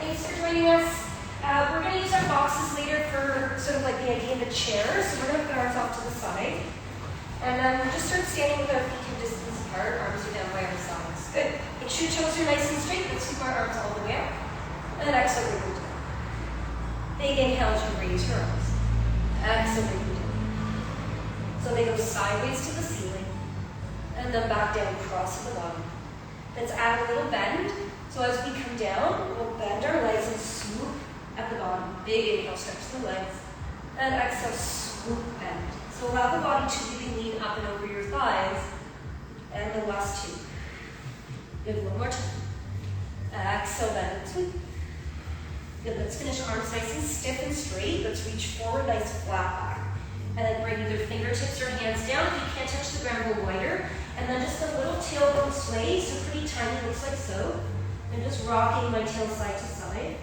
Thanks for joining us. We're going to use our boxes later for sort of like the idea of a chair. So we're going to put ours off to the side. And then we'll just start standing with our feet in distance apart, arms are down by our sides. Good. Make sure toes are nice and straight. Let's sweep our arms all the way up. And exhale, bring them down. Big inhale as you raise your arms. Exhale, bring them down. So they go sideways to the ceiling. And then back down, cross to the bottom. Let's add a little bend. So as we come down, we'll bend our legs and swoop at the bottom. Big inhale, stretch the legs. And exhale, swoop, bend. So allow the body to really lean up and over your thighs. And the last two. Good, one more time. Exhale, bend and sweep. Good, let's finish arms nice and stiff and straight. Let's reach forward, nice flat back. And then bring either fingertips or hands down. If you can't touch the ground, go wider. And then just a little tailbone sway, so pretty tiny, looks like so. I'm just rocking my tail side to side.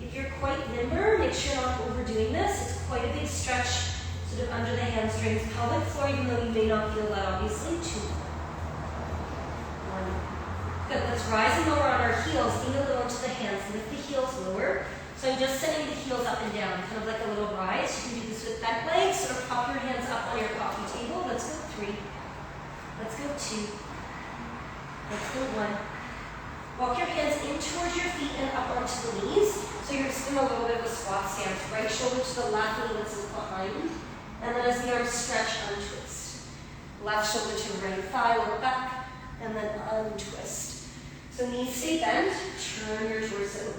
If you're quite limber, make sure you're not overdoing this. It's quite a big stretch sort of under the hamstrings, pelvic floor, even though you may not feel that obviously. 2. 1. Good, let's rise and lower on our heels. Lean a little into the hands, lift the heels lower. So I'm just sending the heels up and down, kind of like a little rise. You can do this with bent legs, sort of pop your hands up on your coffee table. Let's go 3. Let's go 2. Let's go 1. Walk your hands in towards your feet and up onto the knees. So you're just in a little bit of a squat stance. Right shoulder to the left knee, let's look behind. And then as the arms stretch, untwist. Left shoulder to right thigh, look back, and then untwist. So knees stay bent, turn your torso.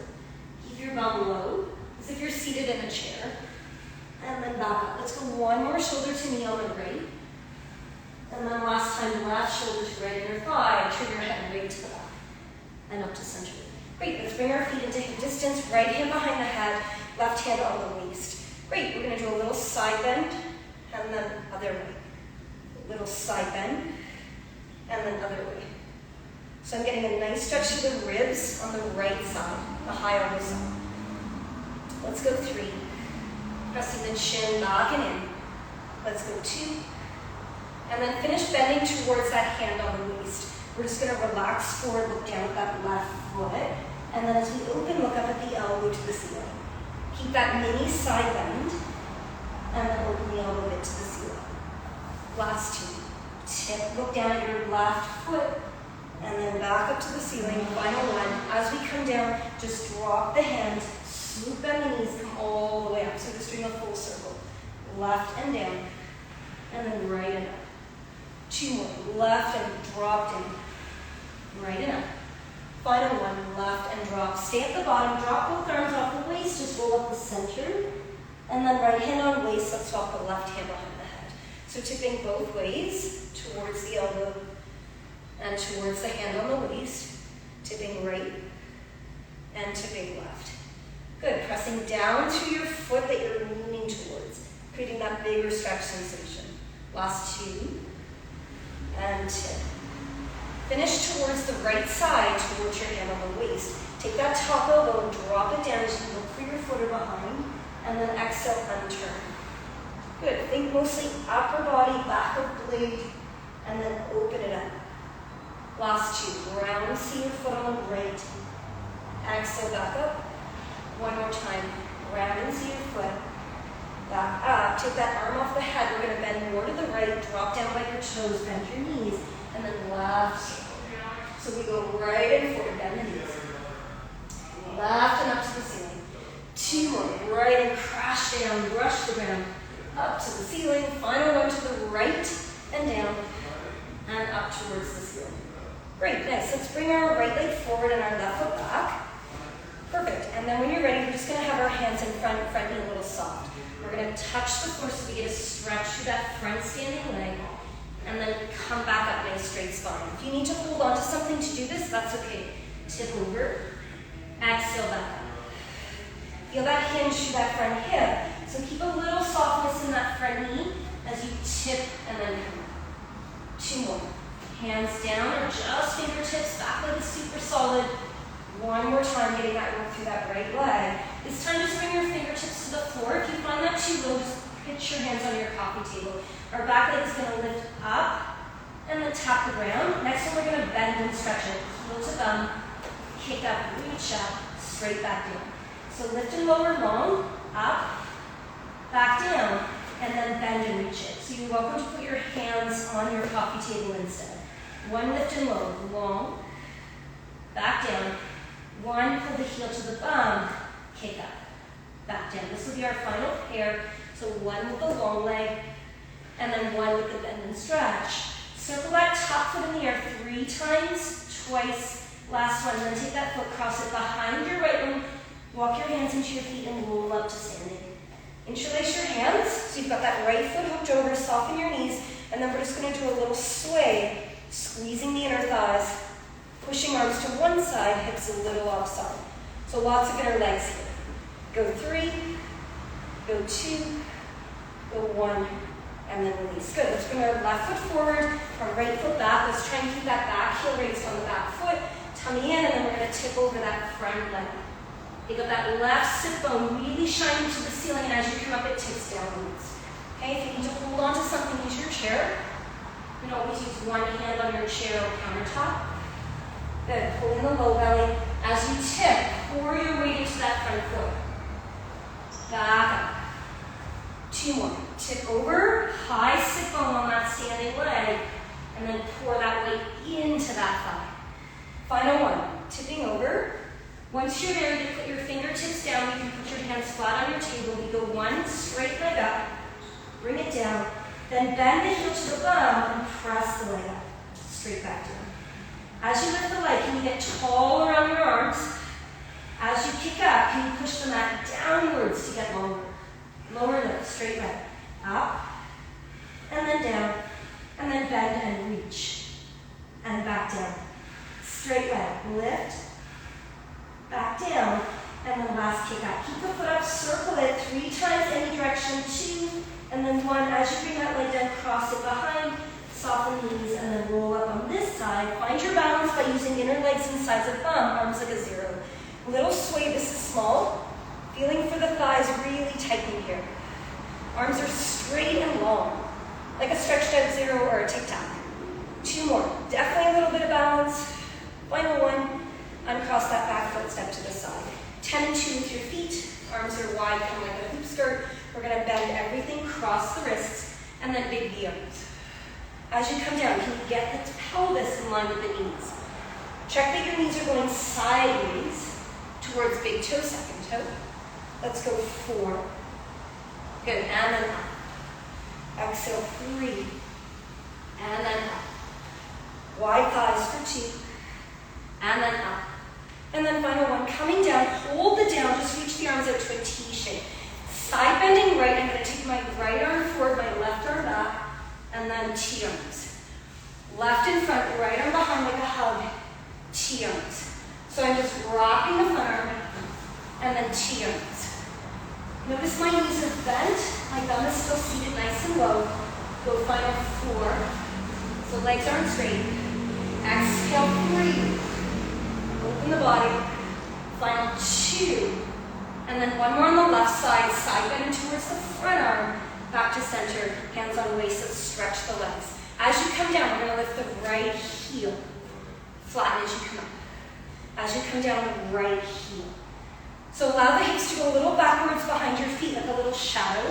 Keep your bum low, as if you're seated in a chair. And then back up. Let's go one more shoulder to knee on the right. And then last time, left shoulder to right inner thigh, turn your head right to the back. And up to center. Great, let's bring our feet into hip distance, right hand behind the head, left hand on the waist. Great, we're gonna do a little side bend, and then other way. A little side bend, and then other way. So I'm getting a nice stretch to the ribs on the right side, the high elbow side. Let's go 3. Pressing the chin back and in. Let's go 2. And then finish bending towards that hand on the waist. We're just going to relax forward, look down at that left foot. And then as we open, look up at the elbow to the ceiling. Keep that mini side bend. And then open the elbow bit to the ceiling. Last 2. Tip, look down at your left foot. And then back up to the ceiling. Final 1. As we come down, just drop the hands. Swoop bend the knees, come all the way up. So just doing a full circle. Left and down. And then right and up. 2 more. Left and drop down. Right and up. Final 1. Left and drop. Stay at the bottom. Drop both arms off the waist. Just roll up the center. And then right hand on waist. Let's swap the left hand behind the head. So tipping both ways towards the elbow and towards the hand on the waist. Tipping right and tipping left. Good. Pressing down to your foot that you're leaning towards. Creating that bigger stretch sensation. Last 2. And tip. Finish towards the right side, towards your hand on the waist. Take that top elbow and drop it down as you look for your footer behind, and then exhale, unturn. Good. Think mostly upper body, back of blade, and then open it up. Last 2. Round, see your foot on the right. Exhale, back up. One more time. Round and see your foot. Back up. Take that arm off the head. We're going to bend more to the right. Drop down by your toes. Bend your knees. And then left. So we go right and forward. Bend the knees. Left and up to the ceiling. 2 more. Right and crash down. Brush the ground. Up to the ceiling. Final 1 to the right and down. And up towards the ceiling. Great. Nice. Let's bring our right leg forward and our left foot back. Perfect. And then when you're ready, we're just going to have our hands in front knee a little soft. We're going to touch the floor so we get a stretch through that front standing leg. And then come back up, nice straight spine. If you need to hold on to something to do this, that's okay. Tip over. Exhale back up. Feel that hinge through that front hip. So keep a little softness in that front knee as you tip and then come up. 2 more. Hands down or just fingertips. Back leg is super solid. 1 more time, getting that work through that right leg. This time, just bring your fingertips to the floor. If you find that too low, just pitch your hands on your coffee table. Our back leg is going to lift up and then tap the ground. Next one, we're going to bend and stretch it. Heel to thumb, kick up, reach up, straight back down. So lift and lower long, up, back down, and then bend and reach it. So you're welcome to put your hands on your coffee table instead. One lift and low, long, back down. One, pull the heel to the bum, kick up, back down. This will be our final pair. So one with the long leg, and then one with the bend and stretch. Circle that top foot in the air 3 times, twice. Last one, then take that foot, cross it behind your right one, walk your hands into your feet and roll up to standing. Interlace your hands, so you've got that right foot hooked over, soften your knees, and then we're just going to do a little sway, squeezing the inner thighs, pushing arms to one side, hips a little offside. So lots of inner legs here. Go 3, go 2, go 1, and then release. Good, let's bring our left foot forward, our right foot back. Let's try and keep that back heel raised on the back foot, tummy in, and then we're going to tip over that front leg. Pick up that left sit bone, really shining to the ceiling, and as you come up, it tips downwards. Okay, if you need to hold on to something, use your chair. You can always use one hand on your chair or countertop. Good, pull in the low belly. As you tip, pour your weight into that front foot. Back up. 2 more. Tip over, high sit bone on that standing leg, and then pour that weight into that thigh. Final one, tipping over. Once you're there, you put your fingertips down. You can put your hands flat on your table. We go 1 straight leg up, bring it down, then bend the heel to the bum and press the leg up, straight back down. As you lift the leg, can you get tall around your arms? As you kick up, can you push the mat downwards to get longer? Lower lift, straight leg, up, and then down, and then bend and reach, and back down. Straight leg, lift, back down, and then last kick up. Keep the foot up, circle it 3 times any direction, 2, and then 1. As you bring that leg down, cross it behind, soften the knees, and then roll up on this side. Find your balance by using inner legs and sides of thumb, arms like a 0. Little sway, this is small. Feeling for the thighs really tightening here. Arms are straight and long, like a stretched out 0 or a tic-tac. 2 more. Definitely a little bit of balance. Final one. Uncross that back foot, step to the side. 10 and 2 with your feet. Arms are wide, kind of like a hoop skirt. We're going to bend everything, cross the wrists, and then big V arms. As you come down, can you get the pelvis in line with the knees? Check that your knees are going sideways towards big toe, second toe. Let's go 4. Good, and then up. Exhale, 3. And then up. Wide thighs for 2. And then up. And then final one, coming down, hold the down, just reach the arms out to a T shape. Side bending right, I'm going to take my right arm forward, my left arm back, and then T arms. Left in front, right arm behind like a hug, T arms. So I'm just rocking the front arm, and then T arms. Notice my knees are bent, my thumb is still seated nice and low. Go final 4. So legs aren't straight. Exhale, 3. Open the body. Final 2. And then one more on the left side, side bend towards the front arm, back to center, hands on waist, so stretch the legs. As you come down, we're going to lift the right heel. Flatten as you come up. As you come down, the right heel. So allow the hips to go a little backwards behind your feet, like a little shadow.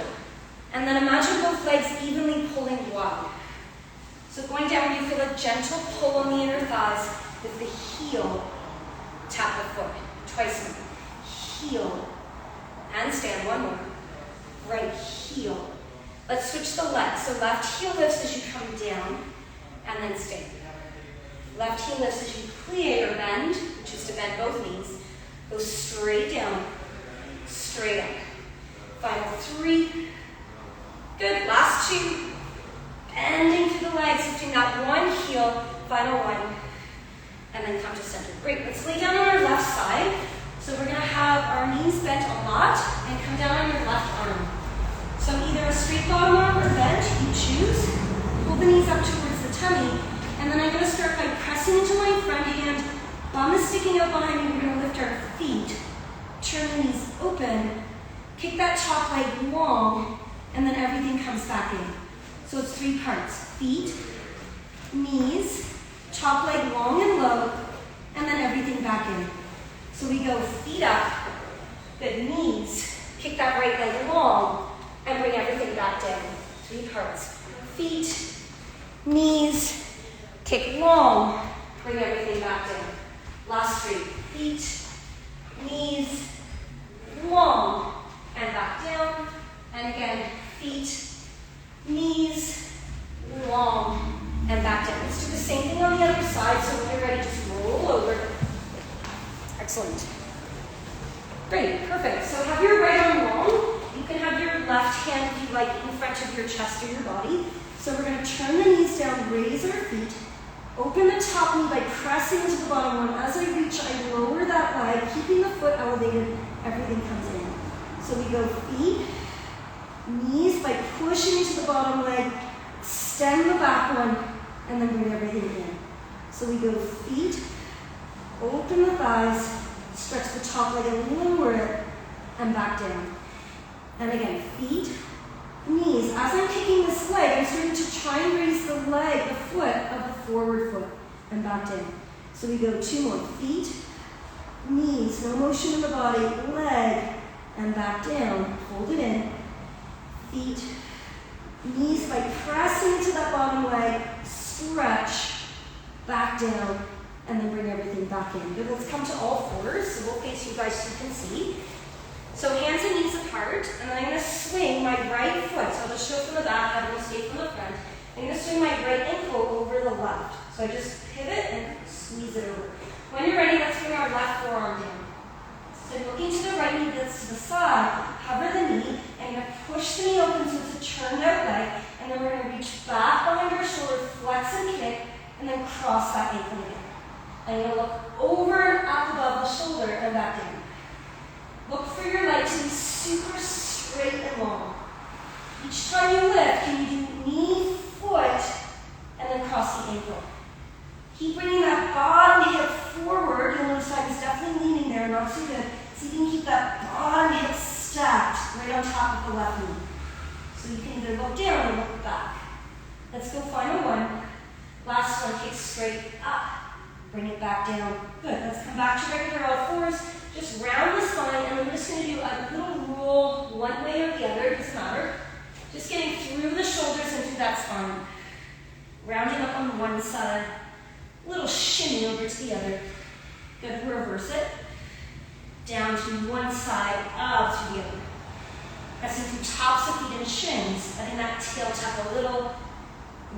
And then imagine both legs evenly pulling wide. So going down, you feel a gentle pull on the inner thighs with the heel. Tap the foot. Twice more. Heel. And stand. One more. Right heel. Let's switch the legs. So left heel lifts as you come down, and then stand. Left heel lifts as you plie or bend, which is to bend both knees. Go straight down, straight up. Final 3. Good. Last 2. Bending through the legs, lifting that one heel. Final 1. And then come to center. Great. Let's lay down on our left side. So we're going to have our knees bent a lot and come down on your left arm. So either a straight bottom arm or bent, you choose. Pull the knees up towards the tummy. And then I'm going to start by pressing into my front hand. Bum is sticking out behind me. We're going to lift our feet. Turn the knees open. Kick that top leg long. And then everything comes back in. So it's 3 parts. Feet, knees, top leg long and low, and then everything back in. So we go feet up, good knees, kick that right leg long, and bring everything back down. 3 parts. Feet, knees, kick long, bring everything back down. Last 3. Feet, knees, long, and back down. And again, feet, knees, long, and back down. Let's do the same thing on the other side, so when you're ready, just roll over. Excellent. Great, perfect. So have your right arm long. You can have your left hand, if you like, in front of your chest or your body. So we're going to turn the knees down, raise our feet, open the top knee by pressing into the bottom one. As I reach, I lower that leg, keeping the foot elevated, everything comes in. So we go feet, knees by pushing into the bottom leg, extend the back one, and then bring everything in. So we go feet, open the thighs, stretch the top leg and lower it, and back down. And again, feet, knees. As I'm kicking this leg, I'm starting to try and raise the leg, the foot of the forward foot, and back down. So we go 2 more. Feet, knees, no motion in the body, leg, and back down. Hold it in. Feet, knees by pressing into that bottom leg, stretch, back down, and then bring everything back in. Good, let's come to all fours, so we'll face you guys so you can see. So hands and knees apart, and then I'm going to swing my right foot. So I'll just show from the back, I won't stay from the front. I'm going to swing my right ankle over the left. So I just pivot and squeeze it over. When you're ready, let's bring our left forearm down. So looking to the right, knee that's to the side, cover the knee, and you're going to push the knee open so it's a turned out leg, and then we're going to reach back behind our shoulder, flex and kick, and then cross that ankle again. And you're going to look over and up above the shoulder and back down. Look for your leg to be super straight and long. Each time you lift, can you do knee, foot, and then cross the ankle. Keep bringing that bottom hip forward. You'll notice I was definitely leaning there, not so good. So you can keep that bottom hip stacked right on top of the left knee. So you can either look down or look back. Let's go final one. Last one, kick straight up. Bring it back down. Good. Let's come back to regular all fours. Just round the spine, and we're just going to do a little roll one way or the other. It doesn't matter. Just getting through the shoulders and through that spine. Rounding up on one side. Little shimmy over to the other. Good. Reverse it. Down to one side, up to the other. Pressing through tops of feet and shins. Letting that tail tap a little.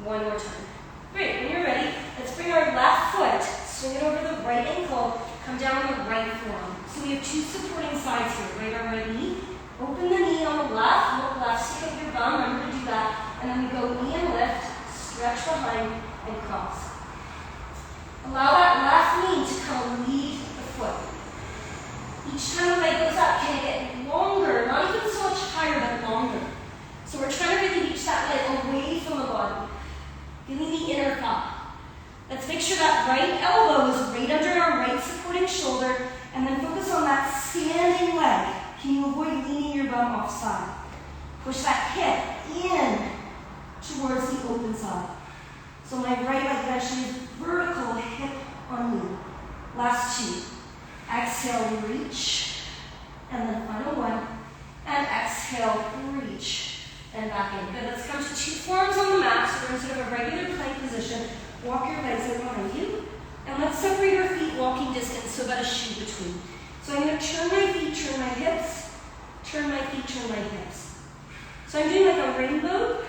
One more time. Great. When you're ready, let's bring our left foot. Swing it over the right ankle. Come down on the right forearm. So we have 2 supporting sides here. Right arm, right knee. Open the knee on the left. Look left. Stick up your bum. Remember to do that. And then we go knee and lift. Stretch behind and cross. Allow that left knee to come lead the foot. Each time the leg goes up, can it get longer? Not even so much higher, but longer. So we're trying to really reach that leg away from the body. Feeling the inner thigh. Let's make sure that right elbow is right under our right supporting shoulder, and then focus on that standing leg. Can you avoid leaning your bum offside? Push that hip in towards the open side. So my right leg actually is vertical, hip on knee. Last 2. Exhale, reach, and then final one. And exhale, reach, and back in. Good. Let's come to 2 forms on the mat. So we're in sort of a regular plank position. Walk your legs out behind you. And let's separate our feet walking distance, so about a shoe between. So I'm going to turn my feet, turn my hips, turn my feet, turn my hips. So I'm doing like a rainbow,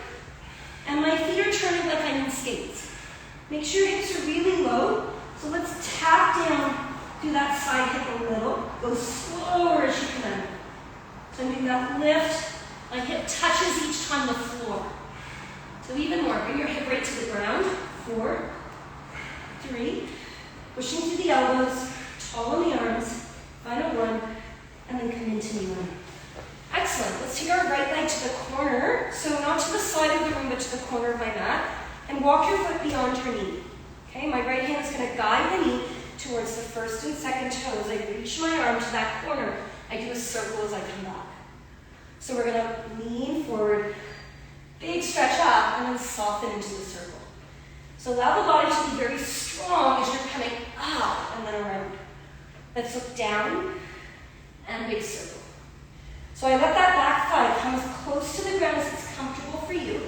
and my feet are turning like I'm in skates. Make sure your hips are really low. So let's tap down through that side hip a little. Go slower as you can. So I'm doing that lift. My hip touches each time the floor. So even more. Bring your hip right to the ground. 4, 3. Pushing through the elbows. Tall on the arms. Final one. And then come into knee one. Excellent. Let's take our right leg to the corner. So not to the side of the room, but to the corner of my mat. And walk your foot beyond your knee. Okay, my right hand is going to guide the knee towards the first and second toes. I reach my arm to that corner. I do a circle as I come back. So we're going to lean forward, big stretch up, and then soften into the circle. So allow the body to be very strong as you're coming up and then around. Let's look down and big circle. So I let that back thigh come as close to the ground as it's comfortable for you.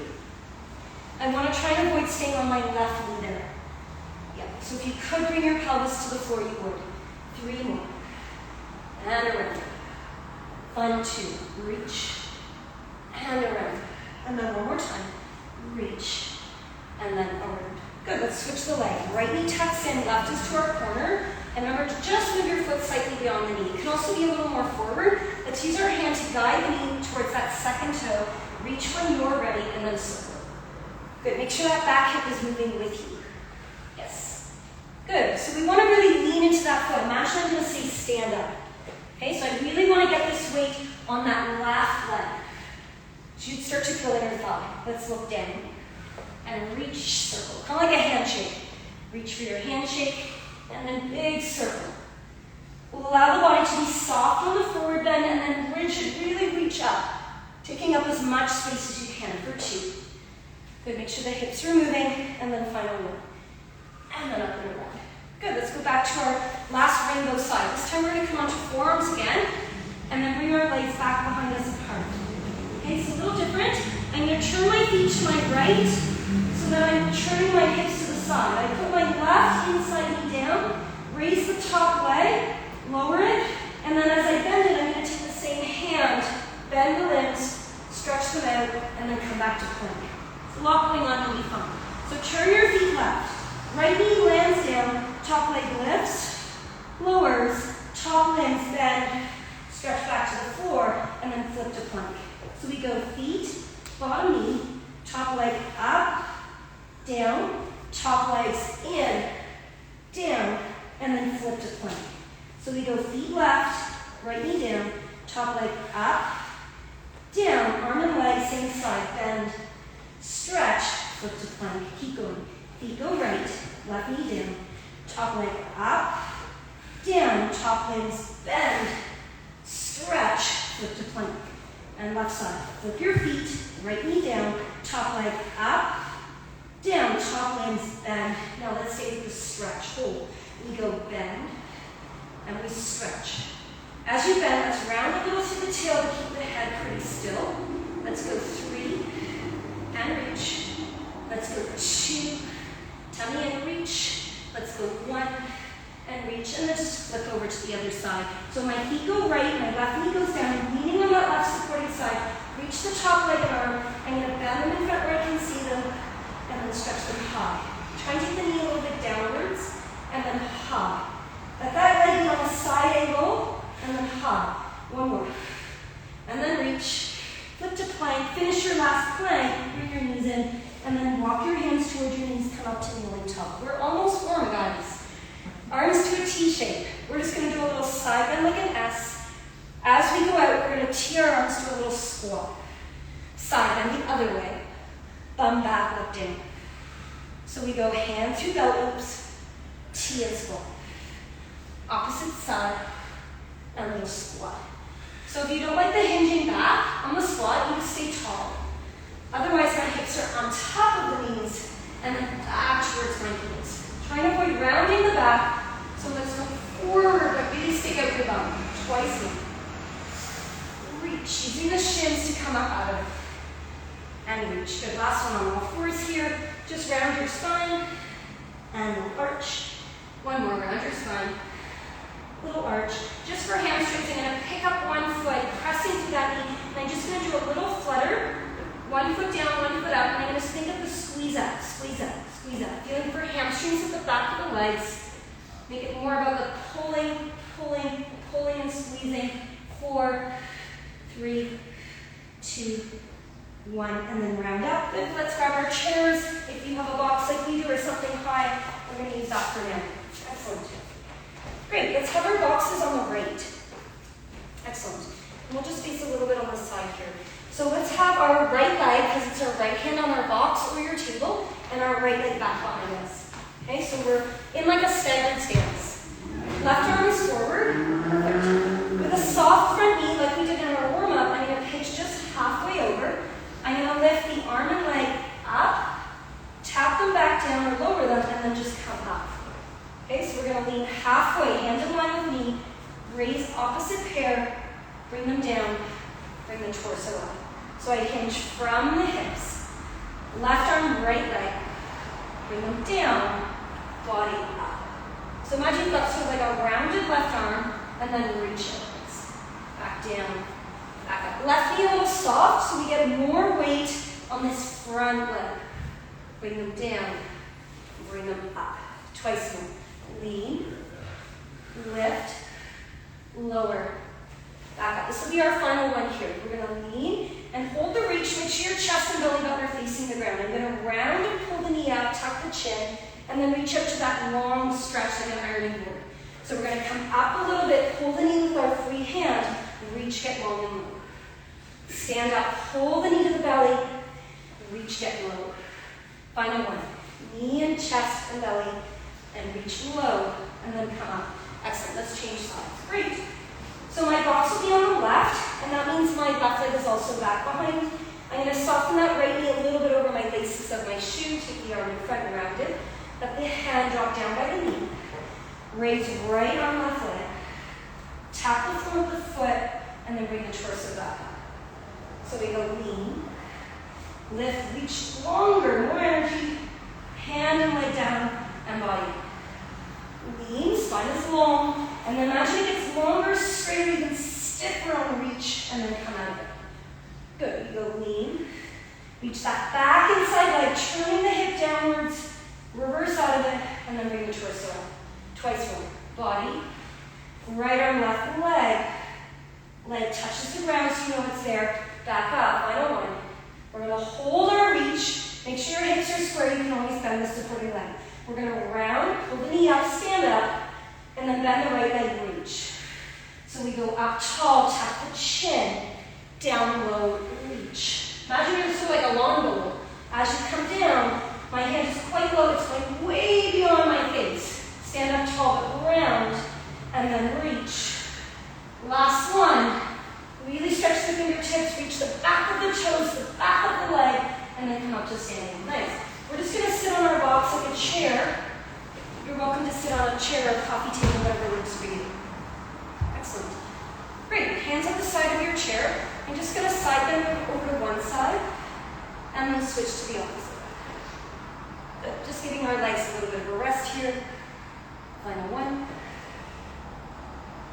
I want to try and avoid staying on my left knee there. Yeah, so if you could bring your pelvis to the floor, you would. 3 more. And around. Fun 2. Reach. And around. And then one more time. Reach. And then around. Good, let's switch the leg. Right knee tucks in, left is to our corner. And remember to just move your foot slightly beyond the knee. It can also be a little more forward. Let's use our hand to guide the knee towards that second toe. Reach when you're ready and then circle. Good, make sure that back hip is moving with you. Yes. Good, so we want to really lean into that foot. Imagine I'm going to say stand up. Okay, so I really want to get this weight on that left leg. Should start to feel inner thigh. Let's look down and reach, circle. Kind of like a handshake. Reach for your handshake and then big circle. We'll allow the body to be soft on the forward bend and then rigid, really reach up, taking up as much space as you can for 2. Good, make sure the hips are moving and then final 1. And then up and around. Good, let's go back to our last rainbow side. This time we're going to come onto forearms again and then bring our legs back behind us apart. Okay, it's a little different. I'm going to turn my feet to my right so that I'm turning my hips to the side. I put my left inside knee down, raise the top leg, lower it, and then as I bend it, I'm going to take the same hand, bend the limbs, stretch them out, and then come back to plank. There's a lot going on, you'll be fine. So turn your feet left. Right knee lands down, top leg lifts, lowers, top limbs bend, stretch back to the floor, and then flip to plank. So we go feet, bottom knee, top leg up, down, top legs in, down, and then flip to plank. So we go feet left, right knee down, top leg up, down, arm and leg, same side, bend, stretch, flip to plank. Keep going. Feet go right, left knee down, top leg up, down, top legs bend, stretch, flip to plank. And left side. Flip your feet, right knee down, top leg up, down, top legs bend. Now let's stay with the stretch. Hold. We go bend, and we stretch. As you bend, let's round a little through the tail to keep the head pretty still. Let's go 3, and reach. Let's go 2, tummy and reach. Let's go 1, and reach, and then just flip over to the other side. So my feet go right, my left knee goes down, I'm leaning on that left supporting side. Reach the top leg and arm. I'm going to bend them in front where I can see them, and then stretch them high. Try and take the knee a little bit downwards, and then high. Let that leg be on a side angle, and then high. 1 more. And then reach. Flip to plank. Finish your last plank. Bring your knees in, and then walk your hands towards your knees. Come up to kneeling top. We're almost formed, guys. Arms to a T shape. We're just going to do a little side bend like an S. As we go out, we're going to tee our arms to a little squat. Side bend the other way. Bum back, look down. So we go hand through belt loops, T and squat. Opposite side, and little squat. So if you don't like the hinging back on the squat, you just stay tall. Otherwise, my hips are on top of the knees, and then back towards my heels. Try and avoid rounding the back, so let's go forward, but really stick out your bum. Twice more. Reach, using the shins to come up out of it. And reach. Good, last one on all fours here. Just round your spine, and little arch. 1 more, round your spine. Little arch. Just for hamstrings, I'm going to pick up 1 foot, pressing through that knee, and I'm just going to do a little flutter. 1 foot down, 1 foot up, and I'm going to think of the squeeze up, squeeze up, squeeze up. Feeling for hamstrings at the back of the legs. Make it more about the pulling, pulling, pulling and squeezing. 4, 3, 2, 1, and then round up. Good, let's grab our chairs. If you have a box like we do or something high, we're going to use that for now. Excellent. Great, let's have our boxes on the right. Excellent. And we'll just face a little bit on the side here. So let's have our right leg, because it's our right hand on our box or your table, and our right leg back behind us. Okay, so we're in like a staggered stance. Left arm is forward. Perfect. With a soft front knee, like we did in our warm-up, I'm going to pitch just halfway over. I'm going to lift the arm and leg up, tap them back down or lower them, and then just come up. Okay, so we're going to lean halfway, hand in line with knee, Raise opposite pair, bring them down, bring the torso up. So I hinge from the hips. Left arm, right leg. Bring them down, body up. So imagine you've got sort of like a rounded left arm, and then reach it. Back down, back up. Left knee a little soft, so we get more weight on this front leg. Bring them down, bring them up. Twice more. Lean, lift, lower, back up. This will be our final one here. We're going to lean and hold the reach. Make sure your chest and belly button are facing the ground. I'm going to round and pull the knee out, tuck the chin, and then reach up to that long stretch like an ironing board. So we're going to come up a little bit, pull the knee with our free hand, reach, get long and low. Stand up, pull the knee to the belly, reach, get low. Final one. Knee and chest and belly, and reach low, and then come up. Excellent. Let's change sides. Great. So my box will be on the left, and that means my left leg is also back behind. I'm going to soften that right knee a little bit over my laces of my shoe, take the arm in front and round it. Let the hand drop down by the knee. Raise right arm, left leg. Tap the floor with the foot, and then bring the torso back up. So we go lean, lift, reach longer, more energy, hand and leg down, and body. Lean, spine is long, and then imagine it gets longer, straighter, even stiffer on the reach, and then come out of it. Good, you go lean, reach that back inside leg, turning the hip downwards, reverse out of it, and then bring the torso up. Twice more. Body, right arm, left leg. Leg touches the ground so you know it's there. Back up, final one. We're going to hold our reach. Make sure your hips are square. You can always bend the supporting leg. We're going to round, pull the knee up, stand up, and then bend the right leg, reach. So we go up tall, tap the chin, down low, reach. Imagine you're sort of like a lawn bowl. As you come down, my hand is quite low. It's going way beyond my face. Stand up tall, but round, and then reach. Last one. Really stretch the fingertips, reach the back of the toes, the back of the leg, and then come up to standing. Nice. We're just going to sit on our box like a chair. You're welcome to sit on a chair or a coffee table, whatever works for you. Excellent. Great. Hands at the side of your chair. I'm just going to side bend over to one side, and then switch to the opposite. Good. Just giving our legs a little bit of a rest here. Final one.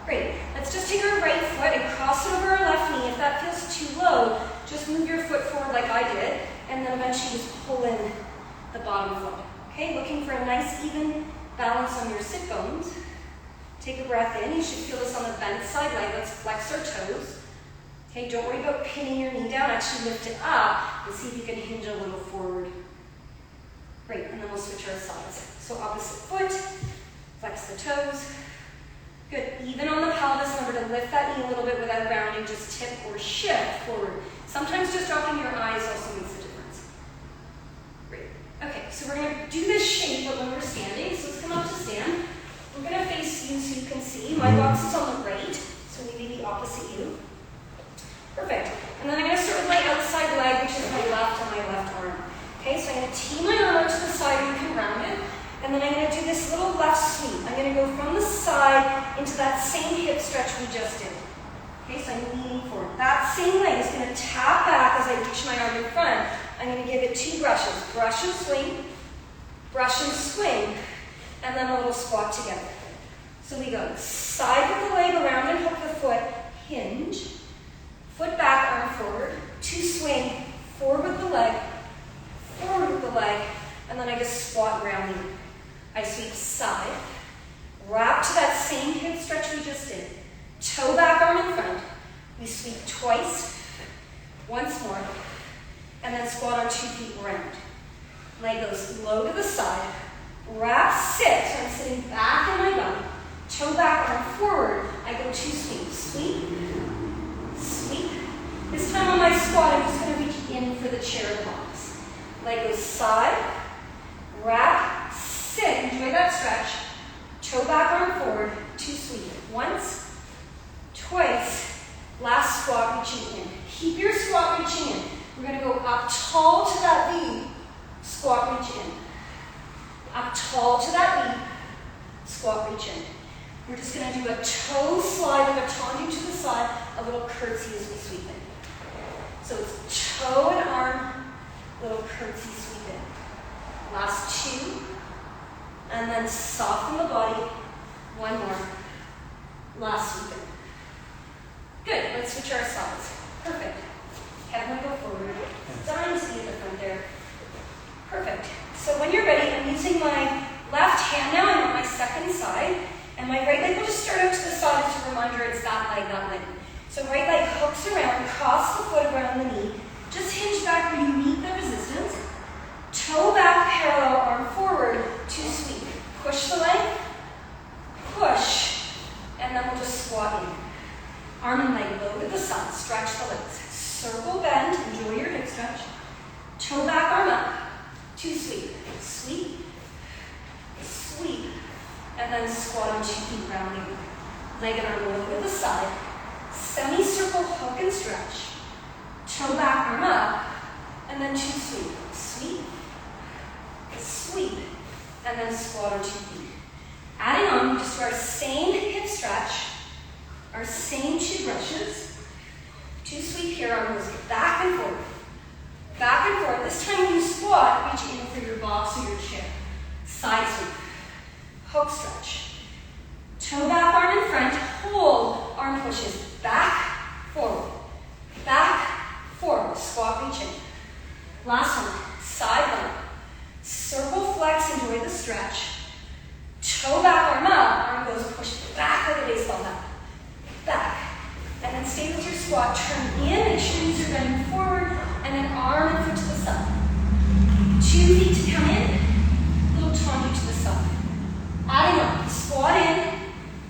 Great. Let's just take our right foot and cross it over our left knee. If that feels too low, just move your foot forward like I did, and then eventually just pull in the bottom foot. Okay, looking for a nice even balance on your sit bones. Take a breath in. You should feel this on the bent side leg. Let's flex our toes. Okay, don't worry about pinning your knee down. Actually lift it up and see if you can hinge a little forward. Great, and then we'll switch our sides. So opposite foot, flex the toes. Good. Even on the pelvis, remember to lift that knee a little bit without rounding, just tip or shift forward. Sometimes just dropping your eyes also makes a difference. Great. Okay, so we're going to do this shape, but when we're standing, so let's come up to stand. We're going to face you so you can see. My box is on the right, so maybe the opposite you. Perfect. And then I'm going to start with my outside leg, which is my left and my left arm. Okay, so I'm going to tee my arm out to the side, you can round it. And then I'm going to do this little left sweep. I'm going to go from the side into that same hip stretch we just did. Okay, so I'm leaning forward. That same leg is going to tap back as I reach my arm in front. I'm going to give it 2 brushes. Brush and swing, and then a little squat together. So we go side with the leg around and hook the foot, hinge, foot back, arm forward, 2 swing, forward with the leg, and then I just squat roundly. I sweep side, wrap to that same hip stretch we just did. Toe back, arm in front. We sweep twice, once more, and then squat our 2 feet round. Leg goes low to the side, wrap, sit, so I'm sitting back in my bum. Toe back, arm forward. I go 2 sweeps. Sweep, sweep. This time on my squat, I'm just going to reach in for the chair of the box. Leg goes side, wrap, sit. Enjoy that stretch. Toe back, arm forward. 2 sweep. Once, twice. Last squat, reaching in. Keep your squat reaching in. We're going to go up tall to that V. Squat, reach in. Up tall to that V. Squat, reach in. We're just going to do a toe slide with a tendu to the side, a little curtsy as we sweep in. So it's toe and arm, little curtsy sweep in. Last two. And then soften the body. One more. Last sweep in. Good. Let's switch our sides. Perfect. Head will go forward. Dying to be at the front there. Perfect. So when you're ready, I'm using my left hand now. I'm on my second side. And my right leg will just start out to the side as a reminder it's that leg, not leg. So right leg hooks around, cross the foot around the knee. Just hinge back where you meet the resistance. Toe back, parallel, arm forward, two sweep. Push the leg, push, and then we'll just squat in. Arm and leg low to the side, stretch the legs. Circle bend, enjoy your hip stretch. Toe back, arm up, two sweep. Sweep, sweep, and then squat into feet rounding. Leg and arm low to the side. Semicircle hook and stretch. Toe back, arm up, and then two sweep. Sweep, sweep, and then squat or 2 feet. Adding on, we just do our same hip stretch, our same 2 brushes. 2 sweep here, arm goes back and forth. Back and forth. This time when you squat, reach in for your box or your chair. Side sweep. Hook stretch. Toe back, arm in front. Hold. Arm pushes back, forward. Back, forward. Squat, reach in. Last one. Side leg. Circle flex, enjoy the stretch. Toe back, arm up. Arm goes push back like a baseball bat. Back. And then stay with your squat. Turn in, make sure knees are bending forward. And then arm and foot to the side. 2 feet to come in. Little tendu to the side. Adding on. Squat in.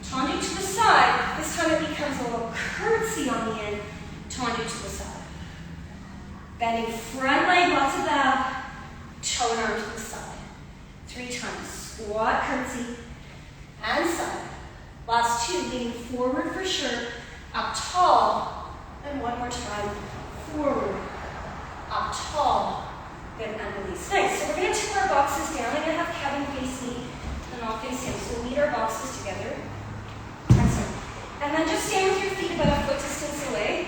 Tendu to the side. This time it becomes a little curtsy on the end. Tendu to the side. Bending front leg, lots of that. Toe and arm to the side. 3 times. Squat, curtsy, and side. Last 2, leaning forward for sure. Up tall. And one more time. Forward. Up tall. Good, and release. Nice. So we're going to tip our boxes down. I'm going to have Kevin face me, and I'll face him. So we'll meet our boxes together. Excellent. And then just stand with your feet about a foot distance away.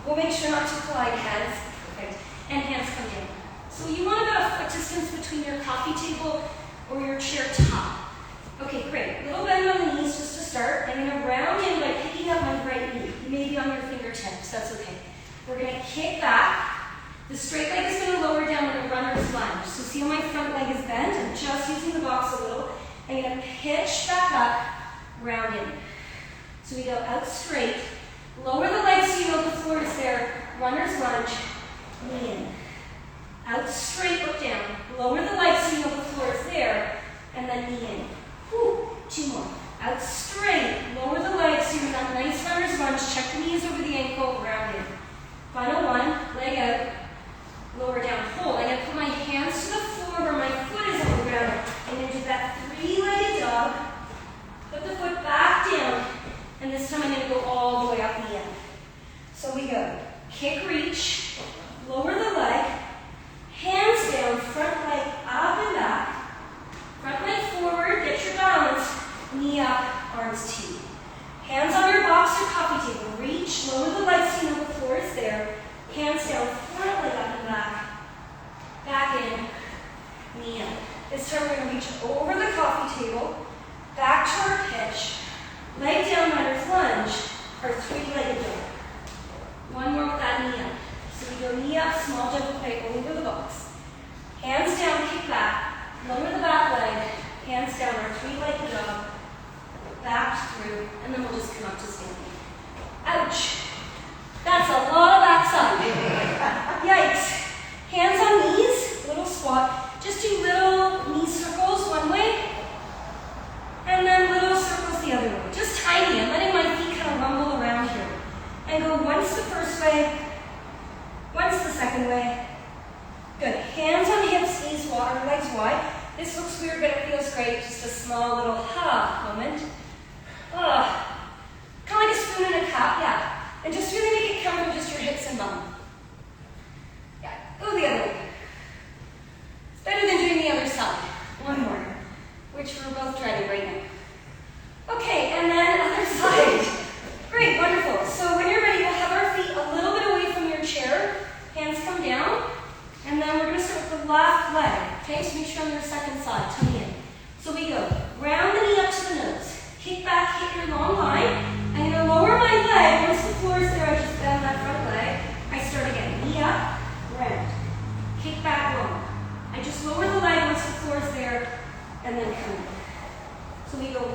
We'll make sure not to collide hands. Perfect. And hands come down. So you want about a foot distance between your coffee table or your chair top. Okay, great. Little bend on the knees just to start. I'm going to round in by picking up my right knee. You may be on your fingertips. That's okay. We're going to kick back. The straight leg is going to lower down in a runner's lunge. So see how my front leg is bent? I'm just using the box a little. I'm going to pitch back up, round in. So we go out straight. Lower the legs so you know the floor is there. Runner's lunge, knee in. Out straight, look down. Lower the legs so you know the floor is there. And then knee in. Whew. 2 more. Out straight. Lower the legs so you're in that nice runner's lunge. Check the knees over the ankle, round in. Final 1, leg out. Lower down, hold. I'm going to put my hands to the floor where my foot is on the ground. I'm going to do that 3-legged dog. Put the foot back down. And this time I'm going to go all the way up the end. So we go. Kick, reach. Lower the leg. Hands down, front leg up and back. Front leg forward, get your balance. Knee up, arms T. Hands on your box or coffee table. Reach, lower the legs so you know the floor is there. Hands down, front leg up and back. Back in, knee up. This time we're going to reach over the coffee table. Back to our pitch. Leg down, runner's lunge. Our 3-legged dog. 1 more with that knee up. So we go knee up, small gentle play over the box. Hands down, kick back. Lower the back leg. Hands down, our 3-legged dog. Back through, and then we'll just come up to standing. Ouch. That's a lot of backside. Yikes. Hands on knees, little squat. Just do little knee circles one way, and then little circles the other way. Just tiny. I'm letting my feet kind of rumble around here. And go once the first way, once the second way. Good. Hands on hips, knees wide, legs wide. This looks weird, but it feels great. Just a small little moment. Kind of like a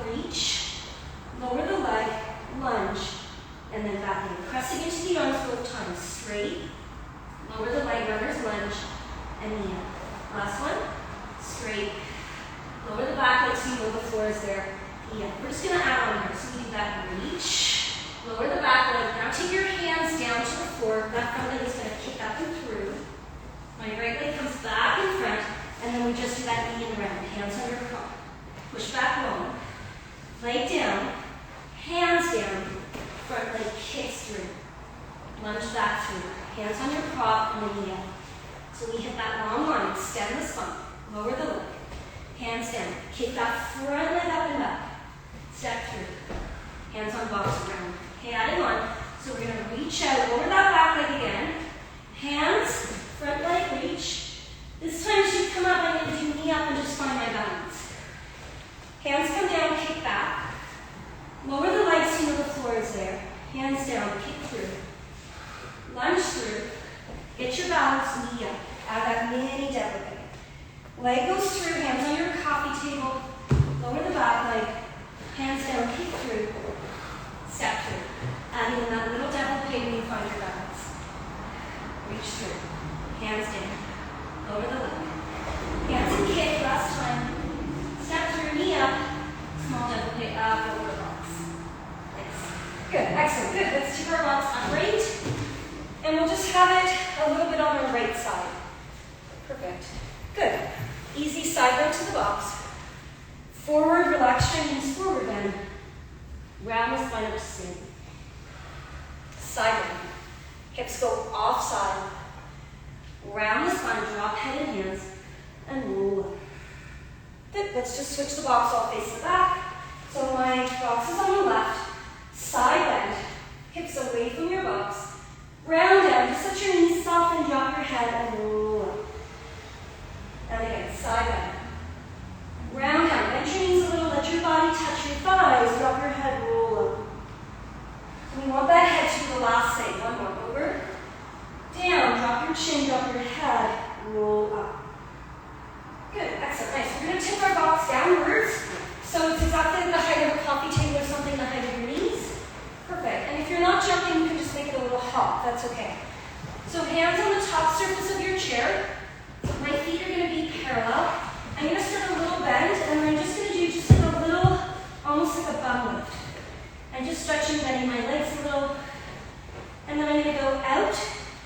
go reach, lower the leg, lunge, and then back in. Pressing into the arms both times. Straight, lower the leg, runner's lunge, and knee up. Last one. Straight, lower the back leg so you know the floor is there. Knee up. We're just going to add on here. So we do that reach, lower the back leg. Now take your hands down to the floor. Left front leg is going to kick up and through. My right leg comes back in front, and then we just do that knee and round. Hands under prop. Push back long. Leg down. Hands down. Front leg kicks through. Lunge back through. Hands on your prop and the knee up. So we hit that long line. Extend the spine. Lower the leg. Hands down. Kick that front leg up and back. Step through. Hands on box around. Okay, adding on. So we're going to reach out. Lower that back leg again. Hands, front leg, reach. This time as you come up, I'm going to do knee up and just find my balance. Hands come down, kick back. Lower the legs so you know the floor is there. Hands down, kick through. Lunge through. Get your balance, knee up. Add that mini devil leg. Leg goes through, hands on your coffee table. Lower the back leg. Hands down, kick through. Step through. Adding in that little devil pig when you find your balance. Reach through. Hands down. Lower the leg. Hands and kick, last time. Step through, knee up. Small devil pig up, over the box. Nice. Good, excellent, good. Let's keep our box upright. And we'll just have it a little bit on our right side. Perfect. Good. Easy side bend to the box. Forward, relax your knees, forward bend. Round the spine up to stand. Side bend. Hips go off side. Round the spine, drop head and hands, and roll up. Good. Let's just switch the box, all face the back. So my box is on the left. Side bend. Hips away from your box. Round down. Just let your knees soften, drop your head, and roll up. And again, side bend. Round down. Bend your knees a little. Let your body touch your thighs. Drop your head, roll up. We want that head to be the last thing. One more. Over. Down. Drop your chin. Drop your head. Roll up. Good. Excellent. Nice. We're going to tip our box downwards. So it's exactly the height of a coffee table or something, the height of your knees. Perfect. And if you're not jumping, you can just make it a little hop. That's okay. So hands on the top surface of your chair. My feet are going to be parallel. I'm going to start a little bend, and then I'm just going to do just like a little, almost like a bum lift. I'm just stretching, bending my legs a little. And then I'm going to go out,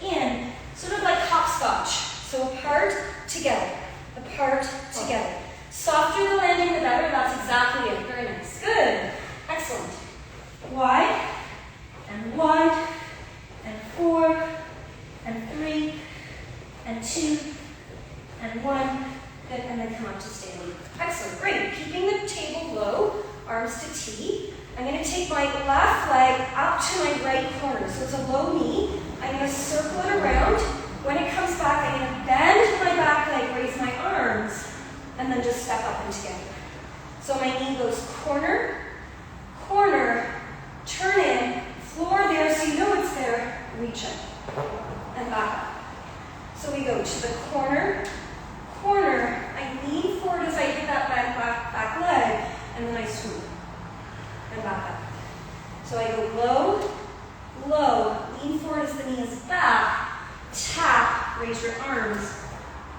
in, sort of like hopscotch. So apart, together. Apart, together. Softer the landing, the better. That's exactly it. Very nice. Good. Excellent. Wide, and 1, and 4, and 3, and 2, and 1. Good, and then come up to standing. Excellent, great. Keeping the table low, arms to T. I'm going to take my left leg up to my right corner. So it's a low knee. I'm going to circle it around. When it comes back, I'm going to bend my back leg, raise my arms, and then just step up and together. So my knee goes corner, corner, turn in, floor there so you know it's there, reach up, and back up. So we go to the corner, corner, I lean forward as I hit that back leg, and then I swoop, and back up. So I go low, low, lean forward as the knee is back, tap, raise your arms,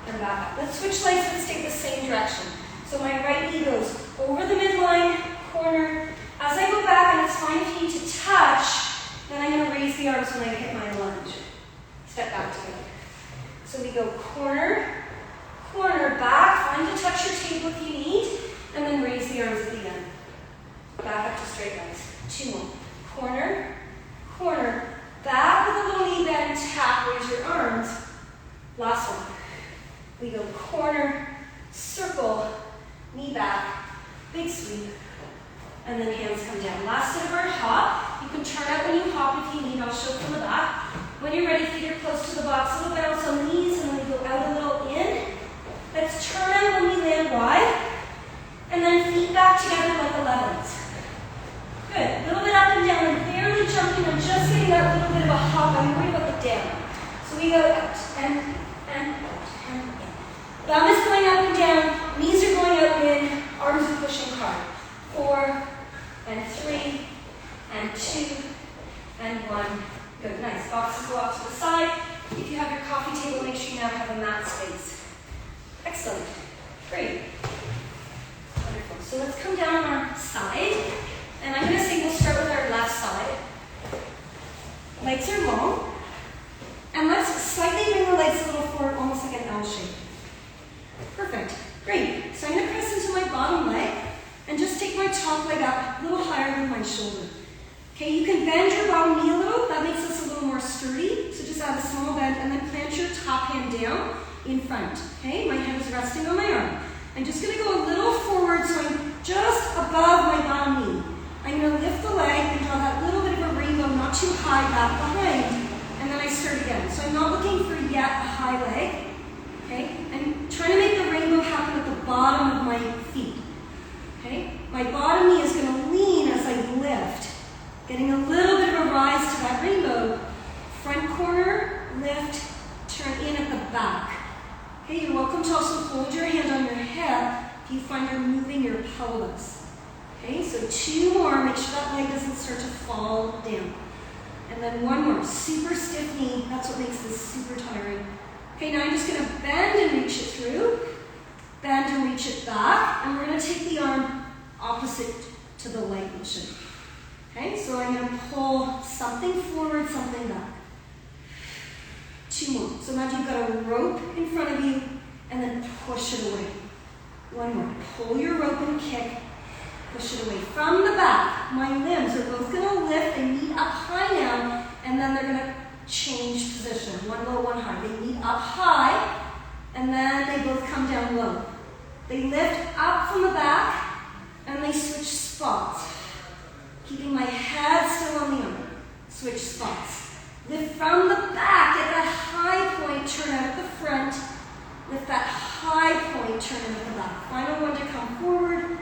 and back up. Let's switch legs, let's take the same direction. So my right knee goes over the midline, corner. As I go back, and it's fine if you need to touch, then I'm going to raise the arms when I hit my lunge. Step back together. So we go corner, corner, back. Find to touch your table if you need, and then raise the arms at the end. Back up to straight legs. 2 more. Corner, corner, back with a little knee bend, tap, raise your arms. Last one. We go corner, circle, knee back, big sweep, and then hands come down. Last set of our hop. You can turn out when you hop if you need. I'll show from the back. When you're ready, feet are close to the box. A little bounce on the knees, and then we go out a little in. Let's turn out when we land wide, and then feet back together like 11s. Good. A little bit up and down. I'm barely jumping. I'm just getting that little bit of a hop. I'm worried about the down. So we go out and out and in. Thumb is going up and down. Knees are going out and in. Arms are pushing hard. 4, and 3, and 2, and 1. Good, nice. Boxes go off to the side. If you have your coffee table, make sure you now have a mat space. Excellent. Great. Wonderful. So let's come down on our side. And I'm going to say we'll start with our left side. Legs are long. And let's slightly bring the legs a little forward, almost like an L shape. Perfect. Great. So I'm going to press into my bottom leg and just take my top leg up a little higher than my shoulder. Okay, you can bend your bottom knee a little. That makes us a little more sturdy. So just add a small bend and then plant your top hand down in front. Okay, my head is resting on my arm. I'm just going to go a little forward so I'm just above my bottom knee. I'm going to lift the leg and draw that little bit of a rainbow, not too high back behind. And then I start again. So I'm not looking for yet a high leg. Okay, I'm trying to make the rainbow happen at the bottom of my feet. Okay, my bottom knee is going to lean as I lift. Getting a little bit of a rise to that rainbow. Front corner, lift, turn in at the back. Okay, you're welcome to also hold your hand on your hip if you find you're moving your pelvis. Okay, so 2 more. Make sure that leg doesn't start to fall down. And then 1 more. Super stiff knee. That's what makes this super tiring. Okay, now I'm just going to bend and reach it through. Bend and reach it back. And we're going to take the arm opposite to the leg motion. Okay, so I'm going to pull something forward, something back. 2 more. So imagine you've got a rope in front of you and then push it away. 1 more. Pull your rope and kick. Push it away. From the back, my limbs are both going to lift. They meet up high now, and then they're going to change position. 1 low, 1 high. They meet up high, and then they both come down low. They lift up from the back, and they switch spots. Keeping my head still on the arm. Switch spots. Lift from the back at that high point, turn out at the front. Lift that high point, turn out at the back. Final one to come forward.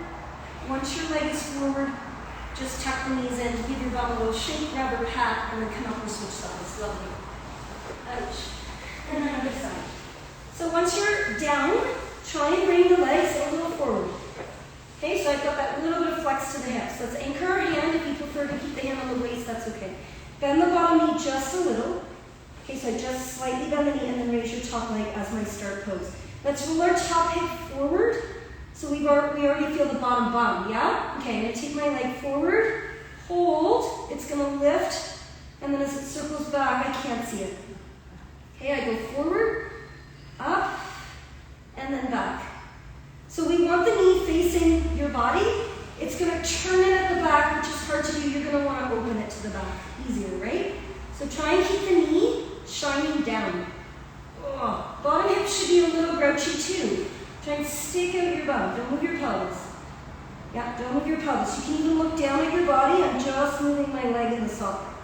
Once your leg is forward, just tuck the knees in, give your bum a little shake, grab a pat, and then come up and switch sides. Lovely. Ouch. And then other side. So once you're down, try and bring the legs a little forward. Okay, so I've got that little bit of flex to the hips. Let's anchor our hand. If you prefer to keep the hand on the waist, that's okay. Bend the bottom knee just a little. Okay, so I just slightly bend the knee and then raise your top leg as my start pose. Let's roll our top hip forward. So we already feel the bottom bum, yeah? Okay, I'm going to take my leg forward, hold, it's going to lift, and then as it circles back, I can't see it. Okay, I go forward, up, and then back. So we want the knee facing your body. It's going to turn in at the back, which is hard to do. You're going to want to open it to the back. Easier, right? So try and keep the knee shining down. Oh, bottom hip should be a little grouchy too. Try and stick out your bum. Don't move your pelvis. Yeah, don't move your pelvis. You can even look down at your body. I'm just moving my leg in the socket.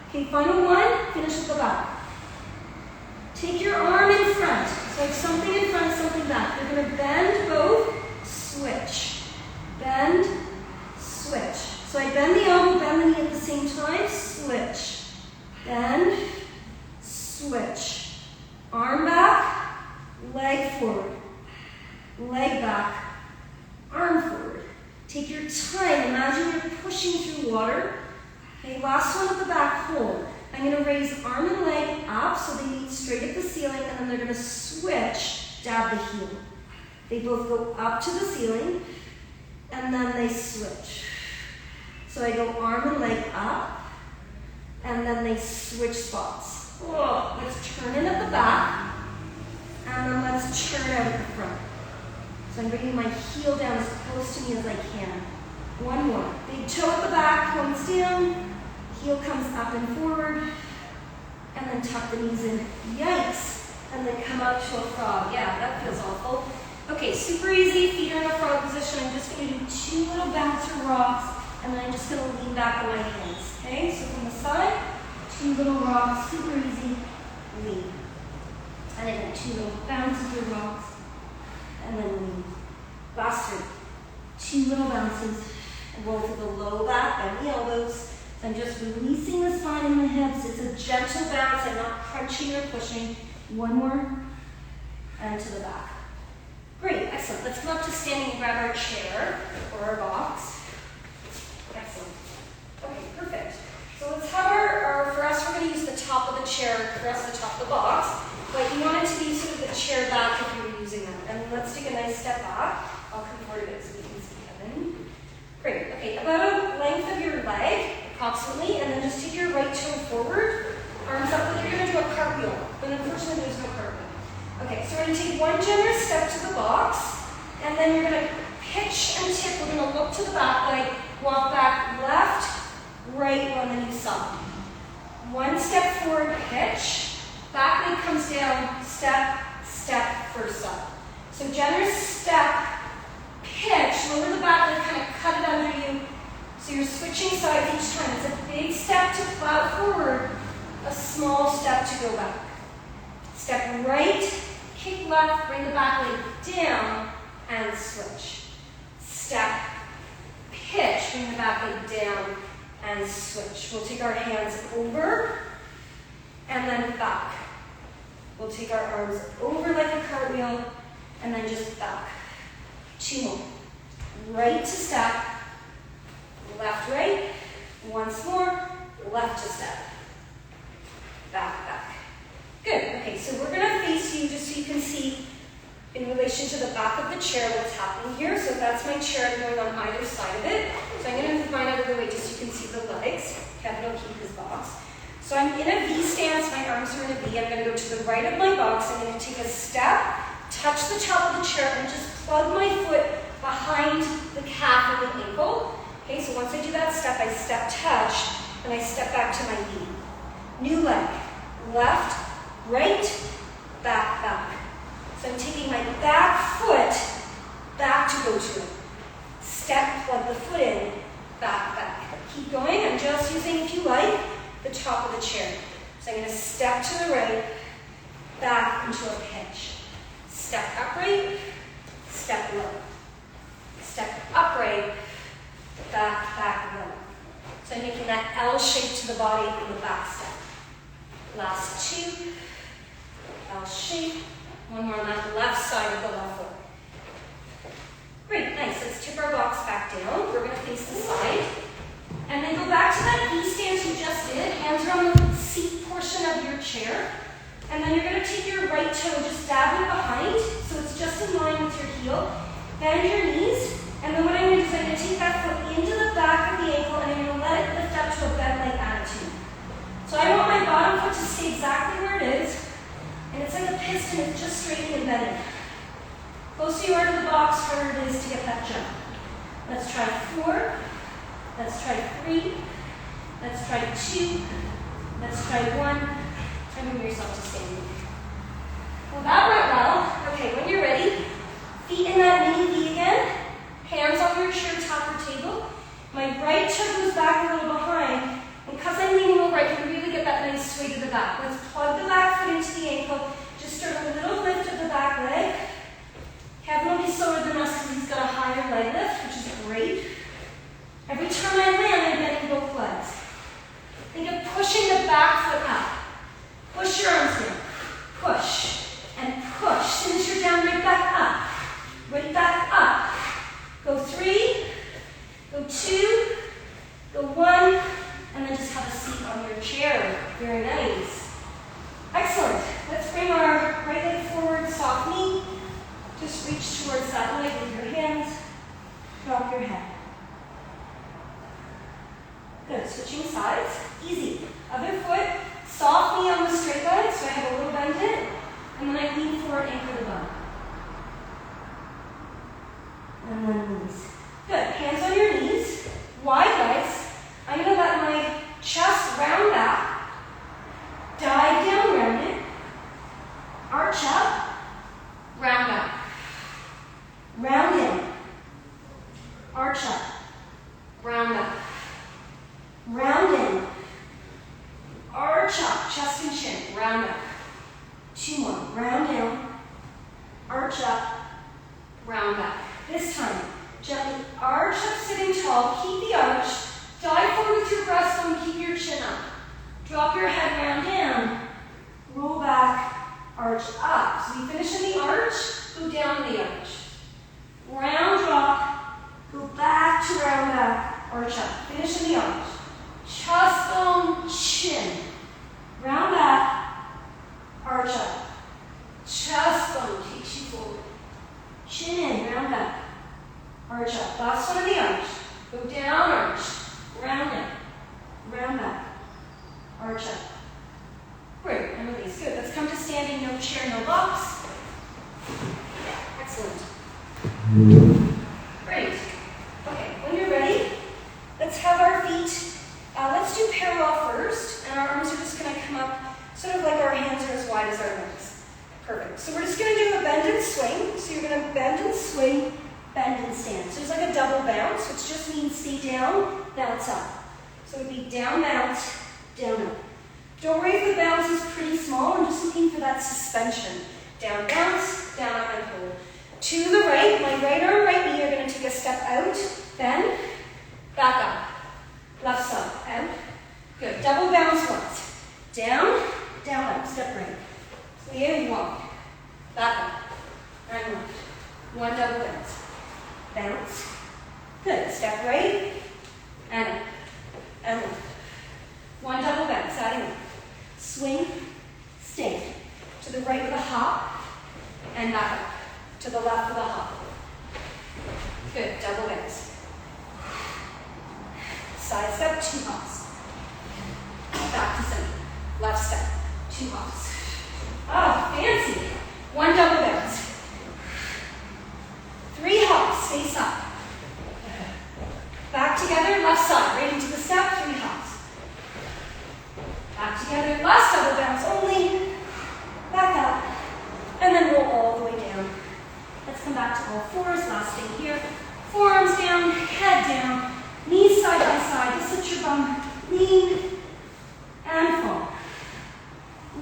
Okay, final one. Finish at the back. Take your arm in front. So I have something in front, something back. You're going to bend both, switch. Bend, switch. So I bend the elbow, bend the knee at the same time, switch. Bend, switch. Arm back, leg forward. Leg back, arm forward. Take your time. Imagine you're pushing through water. Okay, last one at the back, hold. I'm going to raise arm and leg up so they meet straight at the ceiling, and then they're going to switch, dab the heel. They both go up to the ceiling, and then they switch. So I go arm and leg up, and then they switch spots. Oh, let's turn in at the back, and then let's turn out at the front. So I'm bringing my heel down as close to me as I can. 1 more. Big toe at the back, points down. Heel comes up and forward. And then tuck the knees in. Yikes. And then come up to a frog. Yeah, that feels awful. Okay, super easy. Feet are in a frog position. I'm just going to do 2 little bouncer rocks. And then I'm just going to lean back on my hands. Okay, so from the side, 2 little rocks. Super easy. Lean. And again, 2 little bounces or rocks. And then lean. Last 3. 2 little bounces. And roll to the low back, bend the elbows. So I'm just releasing the spine and the hips. It's a gentle bounce. I'm not crunching or pushing. 1 more. And to the back. Great, excellent. Let's come up to standing and grab our chair or our box. leg, approximately, and then just take your right toe forward, arms up like you're going to do a cartwheel, but unfortunately there's no cartwheel. Okay, so we're going to take one generous step to the box, and then you're going to pitch and tip. We're going to look to the back leg, walk back left, right, and then you sub. One step forward, pitch, back leg comes down, step, step, first up. So generous step, pitch, lower the back leg, kind of cut it under you. So you're switching sides each time. It's a big step to plow forward, a small step to go back. Step right, kick left, bring the back leg down, and switch. Step, pitch, bring the back leg down, and switch. We'll take our hands over, and then back. We'll take our arms over like a cartwheel, and then just back. 2 more. Right to step, left, right. Once more, left to step. Back, back. Good. Okay, so we're going to face you just so you can see in relation to the back of the chair what's happening here. So that's my chair. I'm going on either side of it. So I'm going to move mine out of the way just so you can see the legs. Kevin will keep his box. So I'm in a V stance. My arms are in a V. I'm going to go to the right of my box. I'm going to take a step, touch the top of the chair, and just plug my foot behind the calf or the ankle. Okay, so once I do that step, I step touch, and I step back to my knee. New leg. Left, right, back, back. So I'm taking my back foot back to go to it. Step, plug the foot in, back, back. Keep going. I'm just using, if you like, the top of the chair. So I'm going to step to the right, back into a pitch. Step upright, step low. Step upright, back, back, low. So I'm making that L shape to the body in the back step. Last 2, L shape. One more on that left side of the left foot. Great, nice. Let's tip our box back down. We're going to face the side. And then go back to that V stance you just did. Hands are on the seat portion of your chair. And then you're going to take your right toe, just dab it behind, so it's just in line with your heel. Bend your knees. And then what I'm going to do is I'm going to take that foot into the back of the ankle, and I'm going to let it lift up to a bent leg attitude. So I want my bottom foot to stay exactly where it is. And it's like a piston, it's just straightening and bending. Closer you are to the box, harder it is to get that jump. Let's try 4. Let's try 3. Let's try 2. Let's try 1. Try to move yourself to standing. Well, that went well. Okay, when you're ready, feet in that mini V again. Hands on your chair, top or table. My right toe goes back a little behind. And because I'm leaning over, I can really get that nice sway to the back. Let's plug the back foot into the ankle. Just start a little lift of the back leg. Kevin will be slower than us because he's got a higher leg lift, which is great. Every time I land, I'm bending both legs. Think of pushing the back foot up. Push your arms down. Push and push. As soon as you're down, right back up. Right back up. Go 3, go 2, go 1, and then just have a seat on your chair. Very nice. Excellent. Let's bring our right leg forward, soft knee. Just reach towards that leg with your hands. Drop your head. Good. Switching sides. Easy. Other foot, soft knee on the straight leg, so I have a little bend in it. And then I lean forward, anchor the bum. And then release. Good. Hands on your knees. Wide legs. I'm going to let my chest round back. Dive down, round it. Arch up. Round out. Round in. Arch up. Round up. Round in. Arch up. Chest and chin. Round up. 2 more. Round down. Arch up. Round up. This time, gently arch up, sitting tall. Keep the arch. Dive forward with your breastbone. Keep your chin up. Drop your head round down. Roll back. Arch up. So you finish in the arch. Go down the arch. Round drop. Go back to round back. Arch up. Finish in the arch. Chest bone, chin. Round back. Arch up. Chest bone takes you forward. Chin in, round back. Arch up. Last one of the arch. Go down, arch. Round in. Great. Okay, when you're ready, let's have our feet, let's do parallel first, and our arms are just going to come up sort of like our hands are as wide as our legs. Perfect. So we're just going to do a bend and swing. So you're going to bend and swing, bend and stand. So it's like a double bounce, which just means stay down, bounce up. So it would be down, bounce, down, up. Don't worry if the bounce is pretty small. I'm just looking for that suspension. Down, bounce, down, up, and hold. To the right, my right arm, right knee, you're going to take a step out, bend, back up. Left side, out. Good. Double bounce once. Down, down, up, step right. Plie, walk. Back up. And left. One double bounce. Bounce. Good. Step right, and up, and left. One double bounce, adding up. Swing, stand. To the right with a hop, and back up. To the left with a hop. Good, double bounce. Side step, 2 hops. Back to center. Left step, 2 hops. Oh, fancy. One double bounce. 3 hops, face up. Back together, left side, right into the step, 3 hops. Back together, last double bounce only. Back up, and then roll all the way down. Let's come back to all fours, last thing here. Forearms down, head down, knees side by side. Just let your bum lean and fall.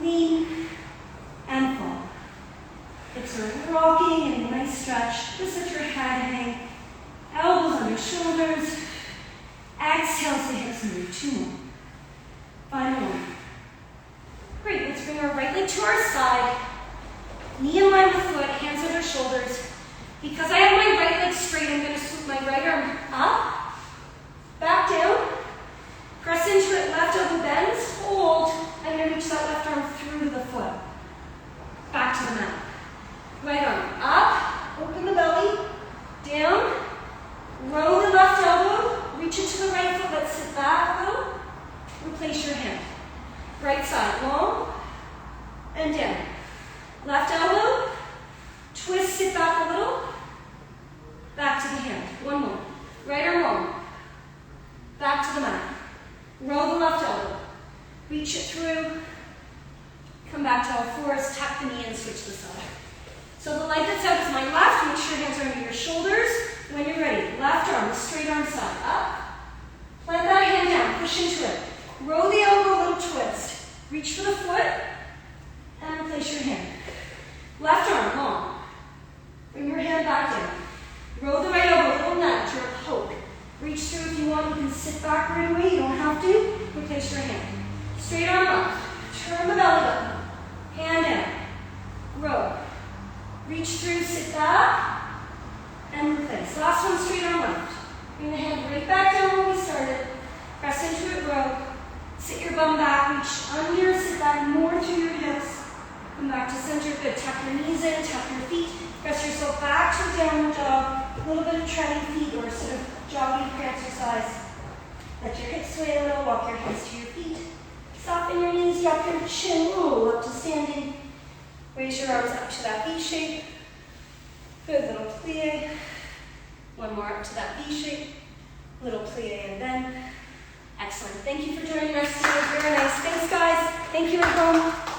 Lean and fall. Hips are rocking in a nice stretch. Just let your head hang. Elbows on your shoulders. Exhale so the hips move. 2 more. Final one. Great, let's bring our right leg to our side. Knee in line with foot, hands on our shoulders. Because I have my right leg straight, I'm going to swoop my right arm up, back down, press into it, left elbow bends, hold. I'm going to reach that left arm through the foot. Back to the mat. Right arm up, open the belly, down, row the left elbow, reach it to the right foot, let's sit back a little, replace your hand. Right side, long, and down. Left elbow, twist, sit back a little, back to the hand. One more. Right arm long, back to the mat. Roll the left elbow, reach it through, come back to all fours, tap the knee and switch the side. So the leg that's out is my left, make sure your hands are under your shoulders. When you're ready, left arm, the straight arm side, up. Plant that hand down, push into it. Roll the elbow, little twist. Reach for the foot, and place your hand. Left arm, long. Bring your hand back down. Roll the right elbow, little nudge or a poke. Reach through if you want. You can sit back right away. You don't have to. Replace your hand. Straight arm up. Turn the belly button. Hand down. Row. Reach through, sit back, and replace. Last one, straight arm left. Bring the hand right back down where we started. Press into it, row. Sit your bum back, reach under, sit back more through your hips. Come back to center, good. Tap your knees in, tap your feet. Press yourself back to a downward dog. A little bit of treading feet or sort of jogging exercise. Let your hips sway a little, walk your hands to your feet. Soften your knees, drop your chin, roll up to standing. Raise your arms up to that V shape. Good, little plie. One more up to that V shape. Little plie and bend. Excellent. Thank you for joining us today. Very nice. Thanks, guys. Thank you, everyone.